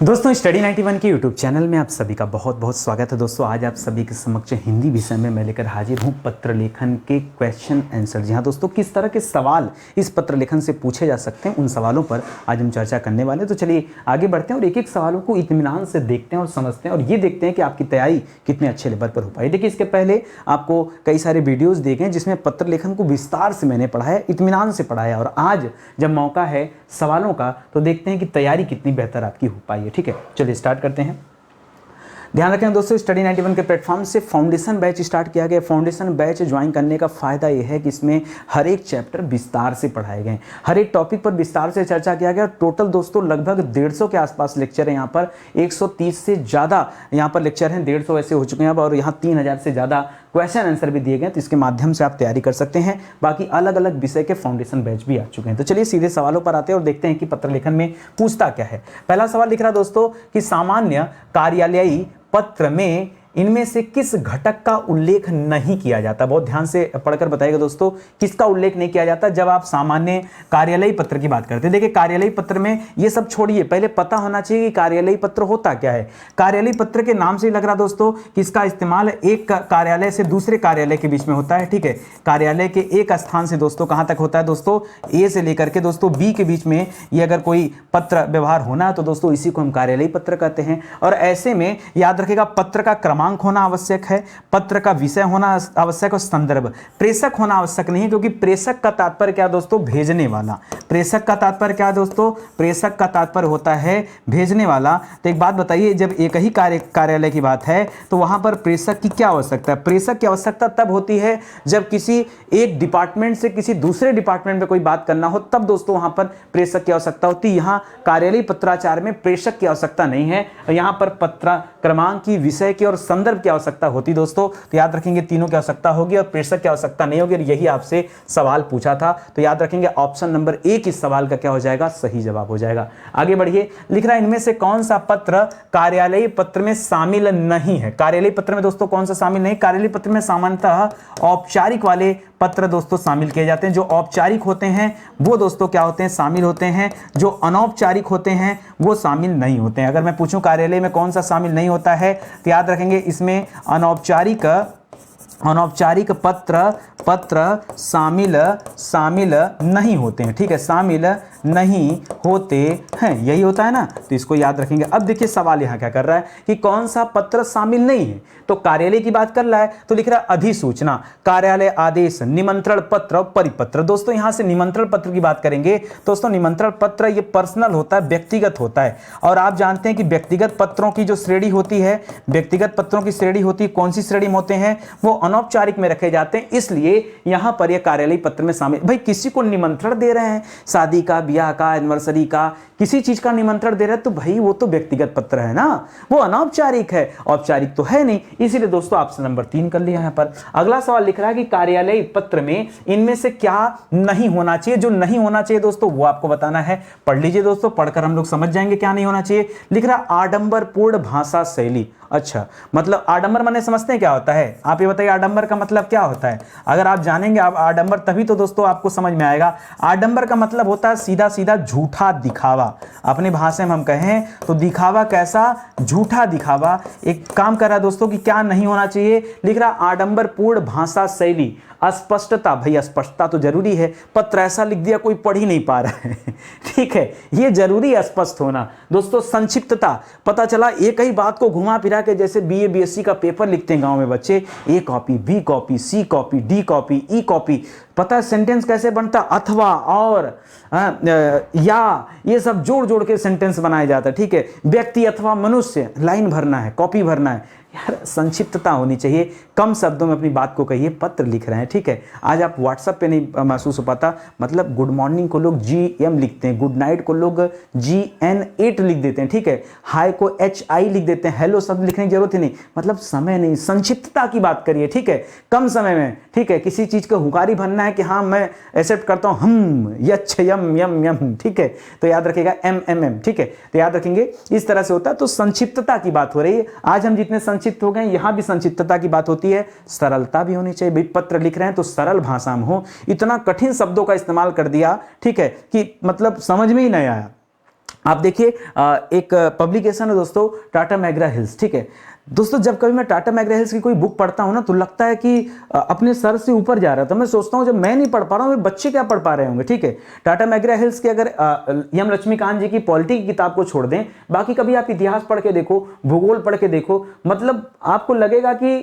दोस्तों स्टडी 91 के YouTube channel में आप सभी का बहुत बहुत स्वागत है। दोस्तों आज आप सभी के समक्ष हिंदी विषय में मैं लेकर हाजिर हूं पत्र लेखन के क्वेश्चन आंसर। जी हाँ दोस्तों, किस तरह के सवाल इस पत्र लेखन से पूछे जा सकते हैं उन सवालों पर आज हम चर्चा करने वाले हैं। तो चलिए आगे बढ़ते हैं और एक एक सवालों को इत्मीनान से देखते हैं और समझते हैं और ये देखते हैं कि आपकी तैयारी कितने अच्छे लेवल पर हो पाई। देखिए इसके पहले आपको कई सारे वीडियोज़ देखें जिसमें पत्र लेखन को विस्तार से मैंने पढ़ाया, इत्मीनान से पढ़ाया, और आज जब मौका है सवालों का तो देखते हैं कि तैयारी कितनी बेहतर आपकी हो पाई है। ठीक है, चलिए स्टार्ट करते हैं। ध्यान रखें दोस्तों, स्टडी 91 के प्लेटफॉर्म से फाउंडेशन बैच स्टार्ट किया गया। फाउंडेशन बैच ज्वाइन करने का फायदा यह है कि इसमें हर एक चैप्टर विस्तार से पढ़ाए गए, हर एक टॉपिक पर विस्तार से चर्चा किया गया। टोटल दोस्तों लगभग 150 के आसपास लेक्चर है यहाँ पर, 130 से ज़्यादा यहाँ पर लेक्चर हैं, 150 ऐसे हो चुके हैं अब, और यहाँ 3000 से ज़्यादा क्वेश्चन आंसर भी दिए गए, तो इसके माध्यम से आप तैयारी कर सकते हैं। बाकी अलग अलग विषय के फाउंडेशन बैच भी आ चुके हैं। तो चलिए सीधे सवालों पर आते हैं और देखते हैं कि पत्र लेखन में पूछता क्या है। पहला सवाल लिख रहा दोस्तों कि सामान्य कार्यालयीय पत्र में इनमें से किस घटक का उल्लेख नहीं किया जाता। बहुत ध्यान से पढ़कर बताइएगा दोस्तों, किसका उल्लेख नहीं किया जाता जब आप सामान्य कार्यालयीय पत्र की बात करते हैं। देखिए कार्यालयीय पत्र में ये सब छोड़िए, पहले पता होना चाहिए कि कार्यालयीय पत्र होता क्या है। कार्यालयीय पत्र के नाम से लग रहा दोस्तों कि इसका इस्तेमाल एक कार्यालय से दूसरे कार्यालय के बीच में होता है। ठीक है, कार्यालय के एक स्थान से दोस्तों कहां तक होता है दोस्तों, ए से लेकर के दोस्तों बी के बीच में ये अगर कोई पत्र व्यवहार होना है तो दोस्तों इसी को हम कार्यालयीय पत्र कहते हैं। और ऐसे में याद रखेगा पत्र का क्रमांक होना आवश्यक है, पत्र का विषय होना आवश्यक और संदर्भ। प्रेषक होना आवश्यक नहीं है, क्योंकि प्रेषक का तात्पर्य क्या दोस्तों, भेजने वाला। प्रेषक का तात्पर्य क्या दोस्तों, प्रेषक का तात्पर्य होता है भेजने वाला। तो एक बात बताइए, जब एक ही कार्यालय की बात है तो वहां पर प्रेषक की क्या आवश्यकता है। प्रेषक की आवश्यकता तब होती है जब किसी एक डिपार्टमेंट से किसी दूसरे डिपार्टमेंट में कोई बात करना हो, तब दोस्तों वहां पर प्रेषक की आवश्यकता होती है। यहाँ कार्यालयीय पत्राचार में प्रेषक की आवश्यकता नहीं है, यहाँ पर पत्र क्रमांक की, विषय की और संदर्भ की आवश्यकता होती दोस्तों। तो याद रखेंगे तीनों की आवश्यकता होगी और प्रेषक की आवश्यकता नहीं होगी, और यही आपसे सवाल पूछा था। तो याद रखेंगे ऑप्शन नंबर ए इस सवाल का क्या हो जाएगा, सही जवाब हो जाएगा। आगे बढ़िए, लिख रहा है इनमें से कौन सा पत्र कार्यालयीय पत्र में शामिल नहीं है। कार्यालयीय पत्र में दोस्तों कौन सा शामिल नहीं, कार्यालयीय पत्र में सामान्यतः औपचारिक वाले पत्र दोस्तों शामिल किए जाते हैं। जो औपचारिक होते हैं वो दोस्तों क्या होते हैं, शामिल होते हैं। जो अनौपचारिक होते हैं वो शामिल नहीं होते हैं। अगर मैं पूछूं कार्यालय में कौन सा शामिल नहीं होता है तो याद रखेंगे इसमें अनौपचारिक पत्र शामिल नहीं होते हैं। ठीक है, शामिल नहीं होते हैं, यही होता है ना, तो इसको याद रखेंगे। अब देखिए सवाल यहाँ क्या कर रहा है कि कौन सा पत्र शामिल नहीं है, तो कार्यालय की बात कर रहा है तो लिख रहा है अधिसूचना, कार्यालय आदेश, निमंत्रण पत्र और परिपत्र। दोस्तों यहां से निमंत्रण पत्र की बात करेंगे। दोस्तों निमंत्रण पत्र ये पर्सनल होता है, व्यक्तिगत होता है, और आप जानते हैं कि व्यक्तिगत पत्रों की जो श्रेणी होती है, व्यक्तिगत पत्रों की श्रेणी होती है, कौन सी श्रेणी में होते हैं, वो अनौपचारिक में रखे जाते हैं। इसलिए यहां पर ये कार्यालयीय पत्र में शामिल। भाई किसी को निमंत्रण दे रहे हैं, शादी का, ब्याह का, एनिवर्सरी का, किसी चीज का निमंत्रण दे रहे हैं, तो भाई वो तो व्यक्तिगत पत्र है ना, वो अनौपचारिक है, औपचारिक तो है नहीं। इसीलिए दोस्तों ऑप्शन नंबर 3 कर लिया यहां पर। अगला सवाल लिख रहा है कि कार्यालयीय पत्र में इनमें से क्या नहीं होना चाहिए। जो नहीं होना चाहिए दोस्तों वो आपको बताना है। पढ़ लीजिए दोस्तों, पढ़कर हम लोग समझ जाएंगे क्या नहीं होना चाहिए। लिख रहा आडंबरपूर्ण भाषा शैली। अच्छा, मतलब आडंबर माने समझते हैं क्या होता है, आप ये बताइए आडंबर का मतलब क्या होता है। अगर आप जानेंगे आप आडंबर तभी तो दोस्तों आपको समझ में आएगा। आडंबर का मतलब होता है सीधा सीधा झूठा दिखावा। अपनी भाषा में हम कहें तो दिखावा कैसा, झूठा दिखावा। एक काम कर रहा है दोस्तों कि क्या नहीं होना चाहिए, लिख रहा आडंबरपूर्ण भाषा शैली, अस्पष्टता। भैया स्पष्टता तो जरूरी है, पत्र ऐसा लिख दिया कोई पढ़ ही नहीं पा रहा है ठीक है, ये जरूरी है स्पष्ट होना। दोस्तों संक्षिप्तता, पता चला एक ही बात को घुमा फिरा के, जैसे बीए बीएससी का पेपर लिखते हैं गांव में बच्चे, A copy, B copy, C copy, D copy, E copy. पता है सेंटेंस कैसे बनता, अथवा, और, या, ये सब जोड़ जोड़ के सेंटेंस बनाया जाता है। ठीक है, व्यक्ति अथवा मनुष्य, लाइन भरना है, कॉपी भरना है। यार संक्षिप्तता होनी चाहिए, कम शब्दों में अपनी बात को कहिए। पत्र लिख रहे हैं, ठीक है, आज आप व्हाट्सएप पे नहीं महसूस हो पाता, मतलब गुड मॉर्निंग को लोग GM लिखते हैं, गुड नाइट को लोग GN8 लिख देते हैं। ठीक है, हाय को HI लिख देते हैं, हेलो शब्द लिखने की जरूरत ही नहीं, मतलब समय नहीं, संक्षिप्तता की बात करिए। ठीक है, कम समय में। ठीक है, किसी चीज को हुकारी भरना है कि हाँ मैं एक्सेप्ट करता हूं, हम, यच्छ, यम, यम, यम। ठीक है, तो याद रखिएगा MMM। ठीक है, तो याद रखेंगे इस तरह से होता है। तो संक्षिप्तता की बात हो रही है, आज हम जितने संक्षिप्त हो गए, यहां भी संक्षिप्तता की बात होती है। सरलता भी होनी चाहिए, भाई पत्र लिख रहे हैं तो सरल भाषा में हो। इतना कठिन शब्दों का इस्तेमाल कर दिया, ठीक है, कि मतलब समझ में ही नहीं आया। आप देखिए एक पब्लिकेशन है दोस्तों टाटा मैग्रा हिल्स, ठीक है दोस्तों। जब कभी मैं टाटा मैग्रा हिल्स की कोई बुक पढ़ता हूं ना तो लगता है कि अपने सर से ऊपर जा रहा है। तो मैं सोचता हूं जब मैं नहीं पढ़ पा रहा हूं बच्चे क्या पढ़ पा रहे होंगे, ठीक है। टाटा मैग्रा हिल्स के अगर एम लक्ष्मीकांत जी की पॉलिटी की किताब को छोड़ दें, बाकी कभी आप इतिहास पढ़ के देखो, भूगोल पढ़ के देखो, मतलब आपको लगेगा कि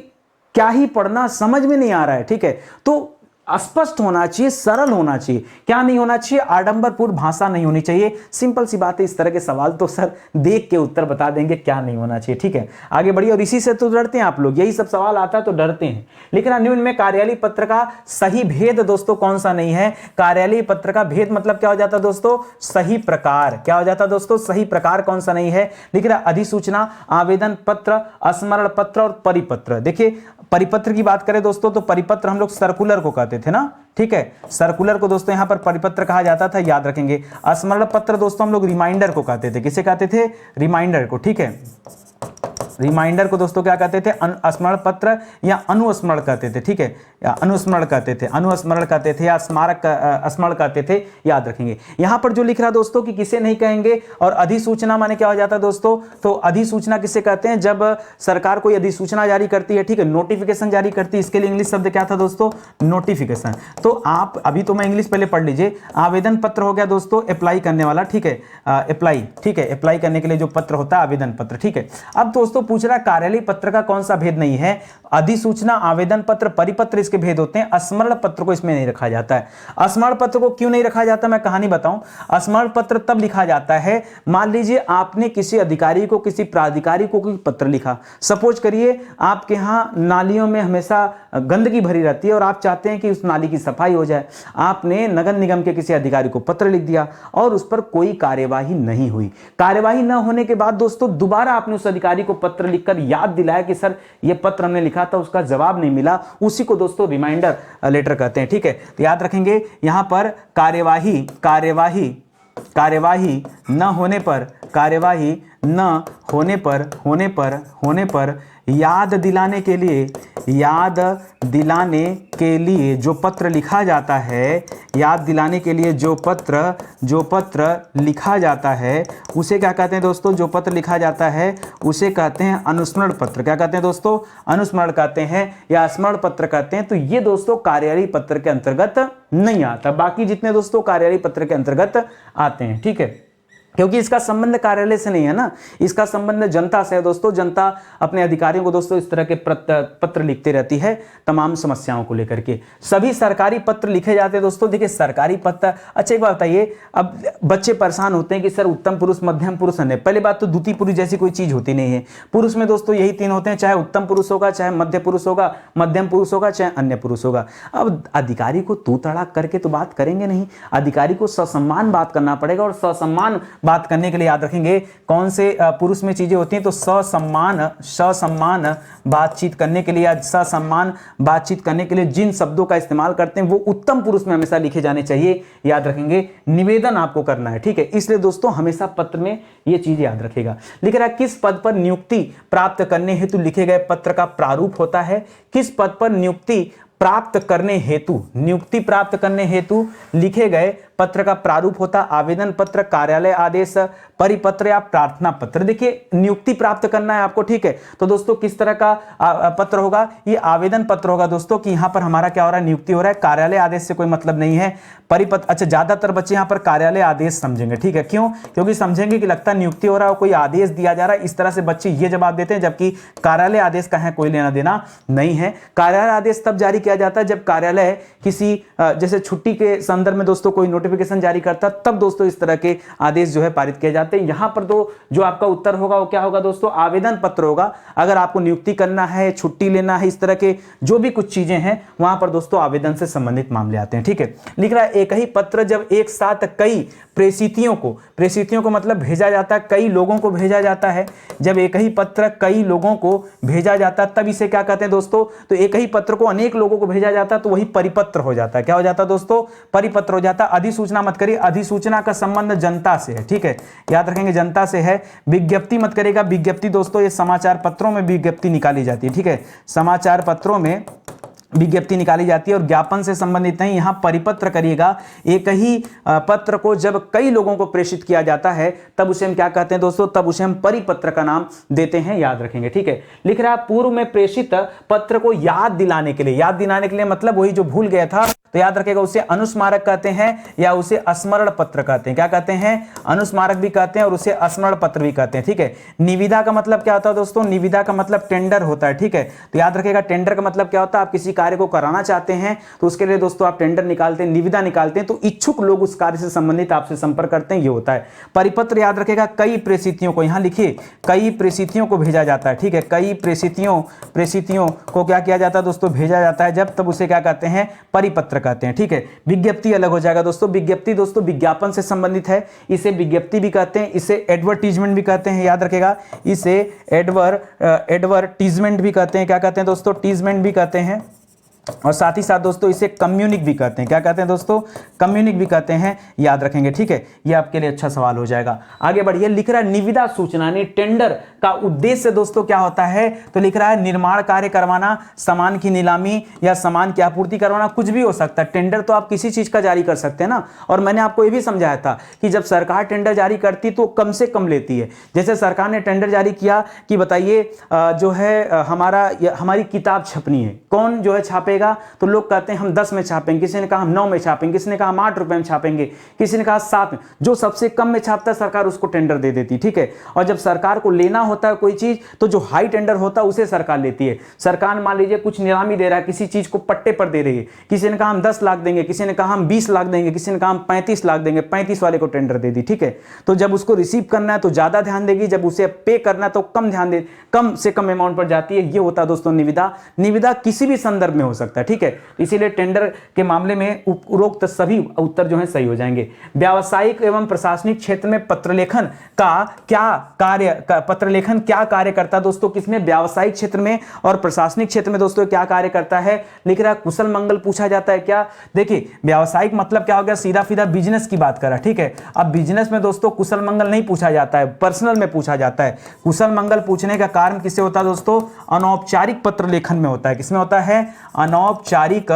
क्या ही पढ़ना, समझ में नहीं आ रहा है, ठीक है। तो स्पष्ट होना चाहिए, सरल होना चाहिए, क्या नहीं होना चाहिए, आडंबरपूर्ण भाषा नहीं होनी चाहिए। सिंपल सी बात है। इस तरह के सवाल तो सर देख के उत्तर बता देंगे क्या नहीं होना चाहिए, ठीक है। आगे बढ़िए। और इसी से तो डरते हैं आप लोग, यही सब सवाल आता है तो डरते हैं। लेकिन निम्न में कार्यालय पत्र का सही भेद दोस्तों कौन सा नहीं है। कार्यालय पत्र का भेद मतलब क्या हो जाता है दोस्तों, सही प्रकार। क्या हो जाता है दोस्तों, सही प्रकार कौन सा नहीं है। लिख रहा अधिसूचना, आवेदन पत्र, स्मरण पत्र और परिपत्र। देखिए परिपत्र की बात करें दोस्तों तो परिपत्र हम लोग सर्कुलर को कहते थे ना, ठीक है। सर्कुलर को दोस्तों यहां पर परिपत्र कहा जाता था, याद रखेंगे। स्मरण पत्र दोस्तों हम लोग रिमाइंडर को कहते थे। किसे कहते थे, रिमाइंडर को, ठीक है। रिमाइंडर को दोस्तों क्या कहते थे, स्मरण पत्र या अनुस्मरण कहते थे, ठीक है। या अनुस्मरण कहते थे, अनुस्मरण कहते थे या स्मारक स्मरण कहते थे, याद रखेंगे। यहां पर जो लिख रहा दोस्तों कि किसे नहीं कहेंगे। और अधिसूचना माने क्या हो जाता है दोस्तों, तो अधिसूचना किसे कहते हैं, जब सरकार कोई अधिसूचना जारी करती है, ठीक है, नोटिफिकेशन जारी करती है। इसके लिए इंग्लिश शब्द क्या था दोस्तों, नोटिफिकेशन। तो आप अभी तो मैं इंग्लिश पहले पढ़ लीजिए। आवेदन पत्र हो गया दोस्तों अप्लाई करने वाला, ठीक है, अप्लाई, ठीक है, अप्लाई करने के लिए जो पत्र होता है आवेदन पत्र, ठीक है। अब दोस्तों पूछ रहा कार्यालय पत्र का कौन सा भेद नहीं है। अधिसूचना, आवेदन पत्र, परिपत्र इसके भेद होते हैं। स्मरण पत्र को इसमें नहीं रखा जाता है। स्मरण पत्र को क्यों नहीं रखा जाता, मैं कहानी बताऊं। स्मरण पत्र तब लिखा जाता है, मान लीजिए आपने किसी अधिकारी को, किसी प्राधिकारी को कोई पत्र लिखा। सपोज करिए आपके यहां नालियों में हमेशा गंदगी भरी रहती है और आप चाहते हैं कि उस नाली की सफाई हो जाए। आपने नगर निगम के किसी अधिकारी को पत्र लिख दिया और उस पर कोई कार्यवाही नहीं हुई। कार्यवाही न होने के बाद दोस्तों दोबारा आपने उस अधिकारी को पत्र लिखकर याद दिलाया कि सर ये पत्र हमने लिखा था, उसका जवाब नहीं मिला। उसी को दोस्तों रिमाइंडर लेटर कहते हैं, ठीक है। तो याद रखेंगे यहां पर कार्यवाही, कार्यवाही, कार्यवाही न होने पर, कार्यवाही न होने पर, होने पर याद दिलाने के लिए, याद दिलाने के लिए जो पत्र लिखा जाता है, याद दिलाने के लिए जो पत्र लिखा जाता है उसे क्या कहते हैं दोस्तों, जो पत्र लिखा जाता है उसे कहते हैं अनुस्मरण पत्र। क्या कहते हैं दोस्तों, अनुस्मरण कहते हैं या स्मरण पत्र कहते हैं। तो ये दोस्तों कार्यालय पत्र के अंतर्गत नहीं आता। बाकी जितने दोस्तों कार्यालय पत्र के अंतर्गत आते हैं, ठीक है, क्योंकि इसका संबंध कार्यालय से नहीं है ना, इसका संबंध जनता से है दोस्तों। जनता अपने अधिकारियों को दोस्तों इस तरह के पत्र लिखते रहती है तमाम समस्याओं को लेकर के। सभी सरकारी पत्र लिखे जाते हैं दोस्तों। देखिए सरकारी पत्र, अच्छा एक बात बताइए, अब बच्चे परेशान होते हैं कि सर उत्तम पुरुष, मध्यम पुरुष है। पहले बात तो द्वितीय पुरुष जैसी कोई चीज होती नहीं है। पुरुष में दोस्तों यही तीन होते हैं, चाहे उत्तम पुरुष होगा, चाहे मध्य पुरुष होगा, मध्यम पुरुष होगा, चाहे अन्य पुरुष होगा। अब अधिकारी को तू तड़ाक करके तो बात करेंगे नहीं, अधिकारी को ससम्मान बात करना पड़ेगा। और ससम्मान बात करने के लिए याद रखेंगे कौन से पुरुष में चीजें होती हैं, तो ससम्मान बातचीत करने के लिए, ससम्मान बातचीत करने के लिए जिन शब्दों का इस्तेमाल करते हैं वो उत्तम पुरुष में हमेशा लिखे जाने चाहिए। याद रखेंगे, निवेदन आपको करना है, ठीक है। इसलिए दोस्तों हमेशा पत्र में ये चीज याद रखेगा। लिख रहा है किस पद पर नियुक्ति प्राप्त करने हेतु लिखे गए पत्र का प्रारूप होता है। किस पद पर नियुक्ति प्राप्त करने हेतु, नियुक्ति प्राप्त करने हेतु लिखे गए पत्र का प्रारूप होता आवेदन पत्र, कार्यालय आदेश, परिपत्र या प्रार्थना पत्र। देखिए नियुक्ति प्राप्त करना है आपको, ठीक है, तो दोस्तों किस तरह का पत्र होगा, ये आवेदन पत्र होगा दोस्तों। कि यहां पर हमारा क्या हो रहा है, नियुक्ति हो रहा है। कार्यालय आदेश से कोई मतलब नहीं है। परिपत्र, अच्छा ज्यादातर बच्चे यहां पर कार्यालय आदेश समझेंगे, ठीक है, क्यों, क्योंकि समझेंगे कि लगता है नियुक्ति हो रहा है, कोई आदेश दिया जा रहा है। इस तरह से बच्चे ये जवाब देते हैं, जबकि कार्यालय आदेश का है कोई लेना देना नहीं है। कार्यालय आदेश तब जारी किया जाता है जब कार्यालय किसी जैसे छुट्टी के संदर्भ में दोस्तों कोई नोटिफिकेशन जारी करता, तब दोस्तों इस तरह के आदेश जो है पारित किए जाते हैं। यहां पर तो जो आपका उत्तर होगा वो क्या होगा दोस्तों, आवेदन पत्र होगा। अगर आपको नियुक्ति करना है, छुट्टी लेना है, इस तरह के जो भी कुछ चीजें हैं वहां पर दोस्तों आवेदन से संबंधित मामले आते हैं, ठीक है। लिख रहा है एक ही पत्र जब एक साथ कई प्रेषितियों को मतलब भेजा जाता है, कई लोगों को भेजा जाता है। जब एक ही पत्र कई लोगों को भेजा जाता है तब इसे क्या कहते हैं दोस्तों, तो एक ही पत्र को अनेक लोगों को भेजा जाता है तो वही परिपत्र हो जाता है। क्या हो जाता है दोस्तों, परिपत्र हो जाता है। अधिसूचना मत करिए, अधिसूचना का संबंध जनता से है, ठीक है, याद रखेंगे जनता से है। विज्ञप्ति मत करेगा, विज्ञप्ति दोस्तों ये समाचार पत्रों में विज्ञप्ति निकाली जाती है, ठीक है, समाचार पत्रों में विज्ञप्ति निकाली जाती है और ज्ञापन से संबंधित नहीं, यहां परिपत्र करिएगा। एक ही पत्र को जब कई लोगों को प्रेषित किया जाता है तब उसे हम क्या कहते हैं दोस्तों, तब उसे हम परिपत्र का नाम देते हैं, याद रखेंगे। ठीक है, लिख रहा है पूर्व में प्रेषित पत्र को याद दिलाने के लिए, याद दिलाने के लिए मतलब वही जो भूल गया था, तो याद रखेगा उसे अनुस्मारक कहते हैं या उसे स्मरण पत्र कहते हैं। क्या कहते हैं, अनुस्मारक भी कहते हैं और उसे स्मरण पत्र भी कहते हैं। ठीक है, निविदा का मतलब क्या होता है दोस्तों, निविदा का मतलब टेंडर होता है। ठीक है, तो याद रखेगा टेंडर का मतलब क्या होता है, आप किसी कार्य को कराना चाहते हैं तो उसके लिए दोस्तों आप टेंडर निकालते हैं, निविदा निकालते हैं, तो इच्छुक लोग उस कार्य से संबंधित आपसे संपर्क करते हैं, ये होता है। परिपत्र याद रखेगा कई प्रेषितियों को, यहां लिखिए कई प्रेषितियों को भेजा जाता है। ठीक है, कई प्रेषितियों को क्या किया जाता है दोस्तों, भेजा जाता है जब, तब उसे क्या कहते हैं, परिपत्र कहते हैं। ठीक है, विज्ञप्ति अलग हो जाएगा दोस्तों। विज्ञप्ति दोस्तों विज्ञापन से संबंधित है, इसे विज्ञप्ति भी कहते हैं, इसे एडवर्टीजमेंट भी कहते हैं, याद रखेगा इसे एडवर्टीजमेंट भी कहते हैं। क्या कहते हैं दोस्तों, टीजमेंट भी कहते हैं, और साथ ही साथ दोस्तों इसे कम्युनिक भी कहते हैं। क्या कहते हैं दोस्तों, कम्युनिक भी कहते हैं, याद रखेंगे। ठीक है, ये आपके लिए अच्छा सवाल हो जाएगा। आगे बढ़िए, लिख रहा है निविदा सूचना ने टेंडर का उद्देश्य दोस्तों क्या होता है, तो लिख रहा है निर्माण कार्य करवाना, सामान की नीलामी या सामान की आपूर्ति करवाना, कुछ भी हो सकता है। टेंडर तो आप किसी चीज का जारी कर सकते हैं ना, और मैंने आपको ये भी समझाया था कि जब सरकार टेंडर जारी करती तो कम से कम लेती है। जैसे सरकार ने टेंडर जारी किया कि बताइए जो है हमारी किताब छपनी है, कौन जो है छापे, तो लोग कहते हैं हम 10 में छापेंगे, किसी ने कहा हम 9 में छापेंगे, किसी ने कहा हम 8 रुपए में छापेंगे, किसी ने कहा 7 में। जो सबसे कम में छापता है सरकार उसको टेंडर दे देती। ठीक है, और जब सरकार को लेना होता है कोई चीज तो जो हाई टेंडर होता है उसे सरकार लेती है। सरकार मान लीजिए कुछ नीलामी दे रहा है, किसी चीज को पट्टे पर दे रही है, किसी ने कहा हम 10 लाख देंगे, किसी ने कहा हम 20 लाख देंगे, किसी ने कहा हम 35 लाख देंगे, 35 वाले को टेंडर दे दी। ठीक है, तो जब उसको रिसीव करना है तो ज्यादा ध्यान देगी, जब उसे पे करना है तो कम ध्यान दे, कम से कम अमाउंट पर जाती है। ये होता है दोस्तों निविदा। निविदा किसी भी संदर्भ में हो सकता है। ठीक है, इसीलिए टेंडर के मामले में उपरोक्त सभी उत्तर जो हैं सही हो जाएंगे। व्यावसायिक एवं प्रशासनिक क्षेत्र में पत्रलेखन का क्या कार्य करता है दोस्तों, किसमें, व्यावसायिक क्षेत्र में और प्रशासनिक क्षेत्र में दोस्तों क्या कार्य करता है। लिख रहा है कुशल मंगल पूछा जाता है क्या, देखिए व्यावसायिक मतलब क्या हो गया, सीधा सीधा बिजनेस की बात करा। ठीक है, अब बिजनेस में दोस्तों कुशल मंगल नहीं पूछा जाता है, पर्सनल में पूछा जाता है। कुशल मंगल पूछने का कारण किससे होता है दोस्तों, अनौपचारिक पत्र लेखन में होता है। किसमें होता है, अनौपचारिक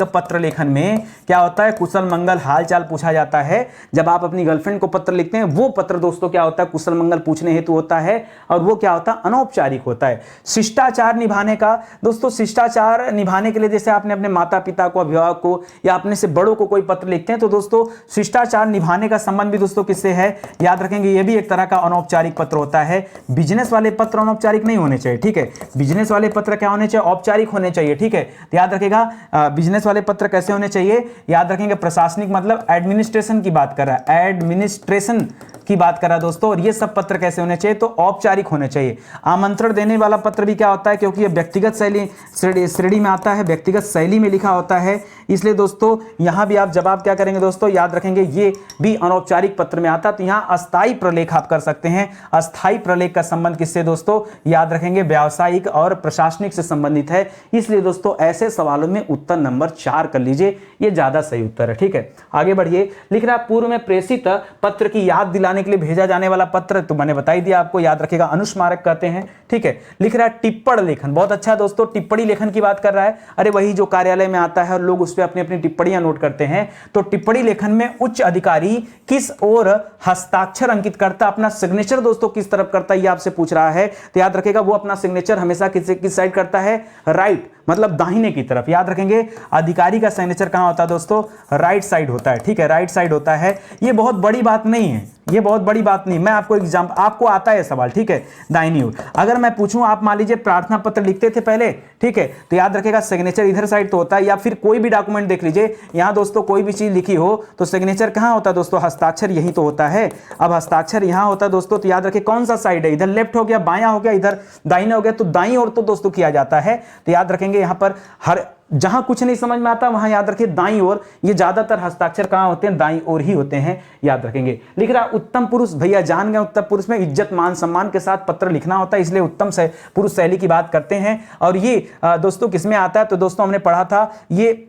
पत्र लेखन में क्या होता है, कुशल मंगल हालचाल पूछा जाता है। जब आप अपनी गर्लफ्रेंड को पत्र लिखते हैं वो पत्र दोस्तों क्या होता है, कुशल मंगल पूछने हेतु होता है, और वो क्या होता है, अनौपचारिक होता है। शिष्टाचार निभाने का दोस्तों, शिष्टाचार निभाने के लिए जैसे आपने अपने माता पिता को, अभिभावक को या अपने से बड़ों को कोई पत्र लिखते हैं तो दोस्तों शिष्टाचार निभाने का संबंध भी दोस्तों किससे है, याद रखेंगे ये भी एक तरह का अनौपचारिक पत्र होता है। बिजनेस वाले पत्र अनौपचारिक नहीं होने चाहिए। ठीक है, बिजनेस वाले पत्र क्या होने चाहिए, औपचारिक होने चाहिए। ठीक है, तो याद रखेगा बिजनेस वाले पत्र कैसे होने चाहिए, याद रखेंगे प्रशासनिक मतलब एडमिनिस्ट्रेशन की बात कर रहा है, एडमिनिस्ट्रेशन की बात कर रहा है दोस्तों, और ये सब पत्र कैसे होने चाहिए, तो औपचारिक होने चाहिए। आमंत्रण देने वाला पत्र भी क्या होता है, क्योंकि ये व्यक्तिगत श्रेणी में आता है, व्यक्तिगत शैली में लिखा होता है, इसलिए दोस्तों यहां भी आप जवाब क्या करेंगे दोस्तों, याद रखेंगे ये भी अनौपचारिक पत्र में आता है। तो यहां अस्थायी प्रलेख आप कर सकते हैं। अस्थायी प्रलेख का संबंध किससे दोस्तों, याद रखेंगे व्यावसायिक और प्रशासनिक से संबंधित है। इसलिए दोस्तों ऐसे सवालों में उत्तर नंबर 4 कर लीजिए, ये ज्यादा सही उत्तर है। ठीक है, आगे बढ़िए। लिख रहा है पूर्व में प्रेषित पत्र की याद दिलाने के लिए भेजा जाने वाला पत्र, तो मैंने बता ही दिया आपको, याद रखेगा अनुस्मारक कहते हैं। ठीक है, लिख रहा है टिप्पण लेखन, बहुत अच्छा दोस्तों, टिप्पणी लेखन की बात कर रहा है। अरे वही जो कार्यालय में आता है और लोग उस पर अपनी अपनी टिप्पणियां नोट करते हैं। तो टिप्पणी लेखन में उच्च अधिकारी किस ओर हस्ताक्षर अंकित करता, अपना सिग्नेचर दोस्तों किस तरफ करता है, ये आपसे पूछ रहा है। तो याद रखेगा वो अपना सिग्नेचर हमेशा किस साइड करता है, राइट, मतलब दाहिने की तरफ। याद रखेंगे अधिकारी का सिग्नेचर कहां होता है दोस्तों, राइट साइड होता है। ठीक है, राइट साइड होता है। ये बहुत बड़ी बात नहीं है, ये बहुत बड़ी बात नहीं। मैं आपको एग्जाम्पल, आपको आता है सवाल, ठीक है, दाहिनी ओर। अगर मैं पूछूं, आप मान लीजिए प्रार्थना पत्र लिखते थे पहले, ठीक है, तो याद रखेगा सिग्नेचर इधर साइड तो होता है, या फिर कोई भी डॉक्यूमेंट देख लीजिए, यहां दोस्तों कोई भी चीज लिखी हो तो सिग्नेचर कहां होता है दोस्तों, हस्ताक्षर यही तो होता है। अब हस्ताक्षर यहां होता है दोस्तों, तो याद रखिए कौन सा साइड है, इधर लेफ्ट हो गया, बायां हो गया, इधर दाहिना हो गया, तो दाईं ओर तो दोस्तों किया जाता है। तो याद रखेंगे यहां पर हर जहां कुछ नहीं समझ में आता वहां याद रखिए दाईं ओर, ये ज्यादातर हस्ताक्षर कहां होते हैं, दाईं ओर ही होते हैं, याद रखेंगे। लिख रहा उत्तम पुरुष, भैया जान गए, उत्तम पुरुष में इज्जत मान सम्मान के साथ पत्र लिखना होता है, इसलिए उत्तम पुरुष शैली की बात करते हैं। और ये दोस्तों किसमें आता है, तो दोस्तों हमने पढ़ा था ये,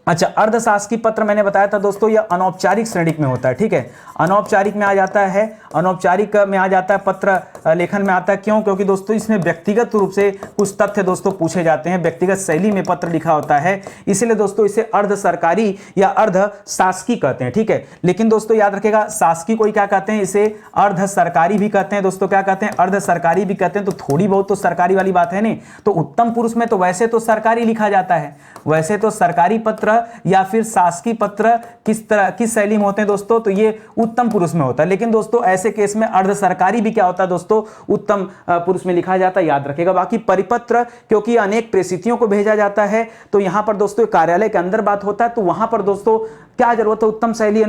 अच्छा, अर्धशासकीय पत्र मैंने बताया था दोस्तों, यह अनौपचारिक श्रेणी में होता है। ठीक है, अनौपचारिक में आ जाता है, अनौपचारिक में आ जाता है पत्र लेखन में आता है। क्यों? क्योंकि दोस्तों इसमें व्यक्तिगत रूप से कुछ तथ्य दोस्तों पूछे जाते हैं, व्यक्तिगत शैली में पत्र लिखा होता है, इसीलिए दोस्तों इसे अर्ध सरकारी या अर्ध शासकीय कहते हैं। ठीक है, लेकिन दोस्तों याद रखिएगा शासकीय कोई क्या कहते हैं, इसे अर्ध सरकारी भी कहते हैं। दोस्तों क्या कहते हैं? अर्ध सरकारी भी कहते हैं। तो थोड़ी बहुत तो सरकारी वाली बात है नहीं। तो उत्तम पुरुष में तो वैसे तो सरकारी लिखा जाता है, वैसे तो सरकारी पत्र या फिर शासकीय पत्र किस तरह किस शैली में होते हैं दोस्तों, तो ये उत्तम पुरुष में होता है। लेकिन दोस्तों ऐसे केस में अर्ध सरकारी भी क्या होता है दोस्तों, उत्तम पुरुष में लिखा जाता है, याद रखिएगा। बाकी परिपत्र क्योंकि अनेक प्रेषितियों को भेजा जाता है, तो यहां पर दोस्तों कार्यालय के अंदर बात होता है, तो वहां पर दोस्तों क्या जरूरत है उत्तम शैली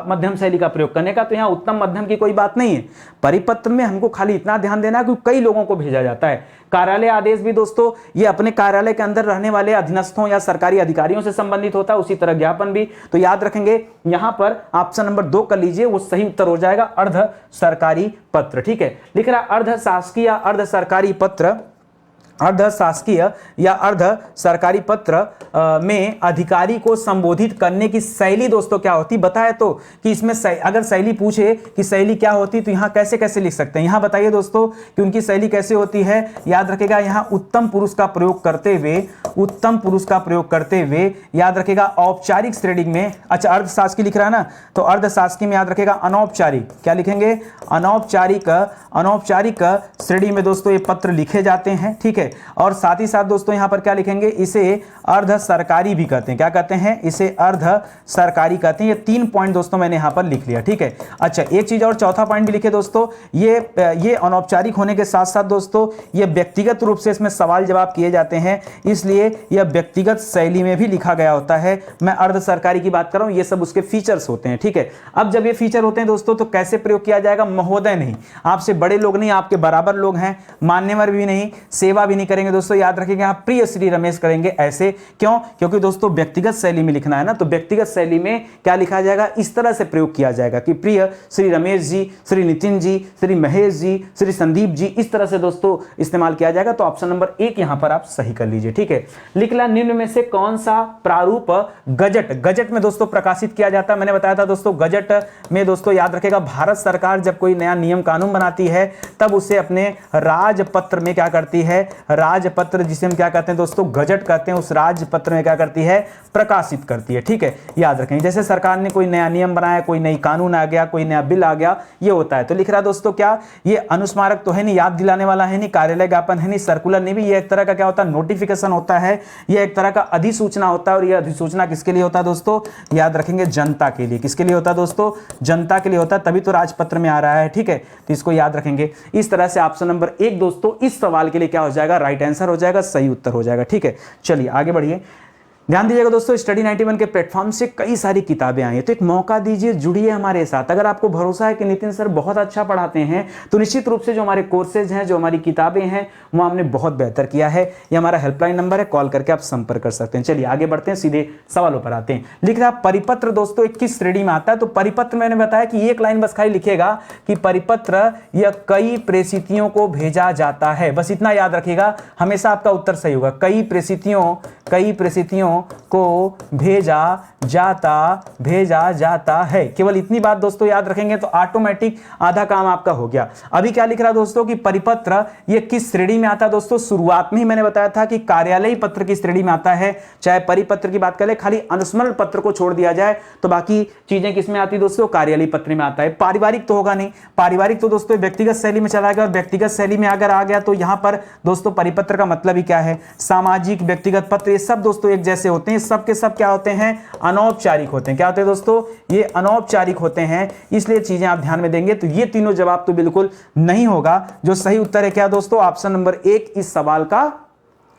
मध्यम शैली का प्रयोग करने का, तो यहां उत्तम मध्यम की कोई बात नहीं है। परिपत्र में हमको खाली इतना ध्यान देना है कि कई लोगों को भेजा जाता है। कार्यालय आदेश भी दोस्तों ये अपने कार्यालय के अंदर रहने वाले अधीनस्थों या सरकारी अधिकारियों से संबंधित होता है, उसी तरह ज्ञापन भी। तो याद रखेंगे यहां पर ऑप्शन नंबर 2 कर लीजिए, वो सही उत्तर हो जाएगा अर्ध सरकारी पत्र। ठीक है, लिख रहा अर्ध शासकीय या अर्ध सरकारी पत्र, अर्ध शासकीय या अर्ध सरकारी पत्र में अधिकारी को संबोधित करने की शैली दोस्तों क्या होती, बताए तो कि इसमें अगर शैली पूछे कि शैली क्या होती, तो यहां कैसे कैसे लिख सकते हैं, यहां बताइए दोस्तों कि उनकी शैली कैसे होती है। याद रखेगा यहां उत्तम पुरुष का प्रयोग करते हुए, उत्तम पुरुष का प्रयोग करते हुए, याद रखेगा औपचारिक श्रेणी में, अच्छा अर्ध शासकीय लिख रहा है ना, तो अर्ध शासकीय में याद रखेगा अनौपचारिक, क्या लिखेंगे, अनौपचारिक, अनौपचारिक श्रेणी में दोस्तों ये पत्र लिखे जाते हैं। ठीक है, और साथ ही साथ दोस्तों यहां पर क्या लिखेंगे, इसे अर्ध सरकारी भी कहते हैं। क्या कहते हैं? इसे अर्ध सरकारी कहते हैं। ये 3 पॉइंट दोस्तों मैंने यहां पर लिख लिया। ठीक है, अच्छा एक चीज और चौथा पॉइंट भी लिखे दोस्तों, ये अनौपचारिक होने के साथ साथ दोस्तों ये व्यक्तिगत रूप से इसमें सवाल जवाब किए जाते हैं, इसलिए यह व्यक्तिगत शैली में भी लिखा गया होता है। मैं अर्ध सरकारी की बात कर रहा हूं, ये सब उसके फीचर्स होते हैं। ठीक है, अब जब ये फीचर होते हैं दोस्तों तो कैसे प्रयोग किया जाएगा, महोदय नहीं, आपसे बड़े लोग नहीं, आपके बराबर लोग हैं, मान्यवर भी नहीं, सेवा भी नहीं करेंगे दोस्तों। याद रखिएगा यहां प्रिय श्री रमेश करेंगे। ऐसे क्यों? क्योंकि दोस्तों व्यक्तिगत शैली में लिखना है ना, तो व्यक्तिगत शैली में क्या लिखा जाएगा, इस तरह से प्रयोग किया जाएगा कि प्रिय श्री रमेश जी, श्री नितिन जी, श्री महेश जी, श्री संदीप जी, इस तरह से दोस्तों इस्तेमाल किया जाएगा। तो ऑप्शन नंबर 1 यहां पर आप सही कर लीजिए। ठीक है, लिख ला निम्न में से कौन सा प्रारूप गजट, गजट में दोस्तों प्रकाशित किया जाता है। मैंने बताया था दोस्तों गजट में दोस्तों याद रखेगा भारत सरकार जब कोई नया नियम कानून बनाती है तब उसे अपने राजपत्र में क्या करती है, राजपत्र जिसे हम क्या कहते हैं दोस्तों गजट कहते हैं, उस राजपत्र में क्या करती है, प्रकाशित करती है। ठीक है, याद रखें जैसे सरकार ने कोई नया नियम बनाया, कोई नई कानून आ गया, कोई नया बिल आ गया, ये होता है। तो लिख रहा है दोस्तों क्या, ये अनुस्मारक तो है नहीं, याद दिलाने वाला है नहीं, कार्यालय ज्ञापन है नहीं, सर्कुलर नहीं भी, ये एक तरह का क्या होता है, नोटिफिकेशन होता है, ये एक तरह का अधिसूचना होता है। और ये अधिसूचना किसके लिए होता है दोस्तों, याद रखेंगे जनता के लिए। किसके लिए होता है दोस्तों, जनता के लिए होता है, तभी तो राजपत्र में आ रहा है। ठीक है, तो इसको याद रखेंगे। इस तरह से ऑप्शन नंबर 1 दोस्तों इस सवाल के लिए क्या हो जाएगा, राइट आंसर हो जाएगा, सही उत्तर हो जाएगा। ठीक है, चलिए आगे बढ़िए। ध्यान दीजिएगा दोस्तों, स्टडी 91 के प्लेटफॉर्म से कई सारी किताबें आई हैं, तो एक मौका दीजिए, जुड़िए हमारे साथ। अगर आपको भरोसा है कि नितिन सर बहुत अच्छा पढ़ाते हैं, तो निश्चित रूप से जो हमारे कोर्सेज हैं, जो हमारी किताबें हैं, वो हमने बहुत बेहतर किया है। ये हमारा हेल्पलाइन नंबर है, कॉल करके आप संपर्क कर सकते हैं। चलिए आगे बढ़ते हैं, सीधे सवालों पर आते हैं। लिख रहा परिपत्र दोस्तों एक किस श्रेणी में आता है, तो परिपत्र मैंने बताया कि एक लाइन बस खाली लिखेगा कि परिपत्र यह कई प्रेषितियों को भेजा जाता है, बस इतना याद रखिएगा, हमेशा आपका उत्तर सही होगा। कई प्रेषितियों को भेजा जाता है, केवल इतनी बात दोस्तों याद रखेंगे तो ऑटोमेटिक आधा काम आपका हो गया। अभी क्या लिख रहा है दोस्तों कि परिपत्र ये किस श्रेणी में आता है दोस्तों, शुरुआत में ही मैंने बताया था कि कार्यालयी पत्र की श्रेणी में आता है। चाहे परिपत्र की बात करें, खाली अनुस्मरण पत्र को छोड़ दिया जाए तो बाकी चीजें किसमें आती दोस्तों, कार्यालयी पत्र में आता है। पारिवारिक तो होगा नहीं, पारिवारिक तो दोस्तों व्यक्तिगत शैली में चला गया, और व्यक्तिगत शैली में अगर आ गया तो यहां पर दोस्तों परिपत्र का मतलब ही क्या है, सामाजिक व्यक्तिगत पत्र, ये सब दोस्तों एक जैसे होते हैं, सब के सब क्या होते हैं, अनौपचारिक होते हैं। क्या होते हैं दोस्तों, ये अनौपचारिक होते हैं, इसलिए चीजें आप ध्यान में देंगे तो ये तीनों जवाब तो बिल्कुल नहीं होगा। जो सही उत्तर है क्या दोस्तों, ऑप्शन नंबर 1 इस सवाल का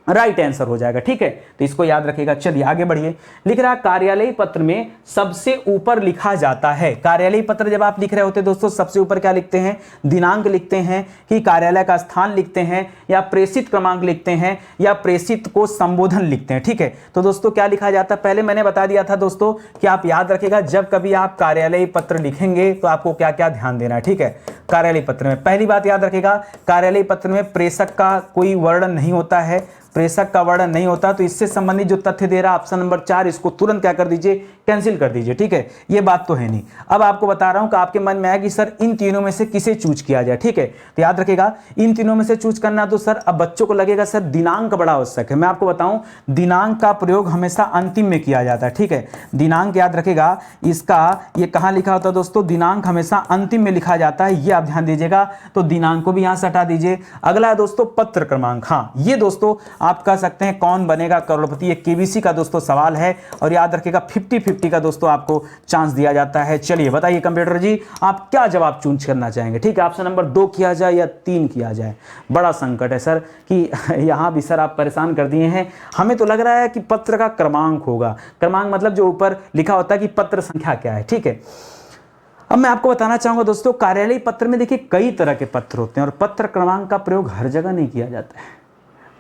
राइट आंसर हो जाएगा। ठीक है, तो इसको याद रखिएगा। चलिए आगे बढ़िए। लिख रहा कार्यालयी पत्र में सबसे ऊपर लिखा जाता है। कार्यालयी पत्र जब आप लिख रहे होते दोस्तों, सबसे ऊपर क्या लिखते हैं, दिनांक लिखते हैं, कि कार्यालय का स्थान लिखते हैं, या प्रेषित क्रमांक लिखते हैं, या प्रेषित को संबोधन लिखते हैं। ठीक है, तो दोस्तों क्या लिखा जाता है, पहले मैंने बता दिया था दोस्तों कि आप याद रखिएगा जब कभी आप कार्यालयी पत्र लिखेंगे तो आपको क्या क्या ध्यान देना है। ठीक है, कार्यालयी पत्र में पहली बात याद रखिएगा, कार्यालयी पत्र में प्रेषक का कोई वर्णन नहीं होता है, प्रेषक का वर्णन नहीं होता, तो इससे संबंधित जो तथ्य दे रहा है ऑप्शन नंबर 4, इसको तुरंत क्या कर दीजिए, कैंसिल कर दीजिए, ठीक है, ये बात तो है नहीं। अब आपको बता रहा हूं कि आपके मन में आया कि सर इन तीनों में से किसे चूज किया जाए, ठीक है, तो याद रखिएगा इन तीनों में से चूज करना, तो सर अब बच्चों को लगेगा सर दिनांक बड़ा आवश्यक है। मैं आपको बताऊं दिनांक का प्रयोग हमेशा अंतिम में किया जाता है, ठीक है, दिनांक याद रखिएगा इसका ये कहां लिखा होता है दोस्तों, दिनांक हमेशा अंतिम में लिखा जाता है, ये आप ध्यान दीजिएगा। तो दिनांक को भी यहां से हटा दीजिए। अगला है दोस्तों पत्र क्रमांक। हाँ, ये दोस्तों आप कह सकते हैं कौन बनेगा करोड़पति, ये केबीसी का दोस्तों सवाल है और याद रखिएगा 50-50 का दोस्तों आपको चांस दिया जाता है। चलिए बताइए कंप्यूटर जी आप क्या जवाब चूज करना चाहेंगे, ठीक है, ऑप्शन नंबर 2 किया जाए या 3 किया जाए। बड़ा संकट है सर कि यहां भी सर आप परेशान कर दिए हैं। हमें तो लग रहा है कि पत्र का क्रमांक होगा, क्रमांक मतलब जो ऊपर लिखा होता है कि पत्र संख्या क्या है, ठीक है। अब मैं आपको बताना चाहूंगा दोस्तों कार्यालयीय पत्र में देखिए कई तरह के पत्र होते हैं और पत्र क्रमांक का प्रयोग हर जगह नहीं किया जाता है,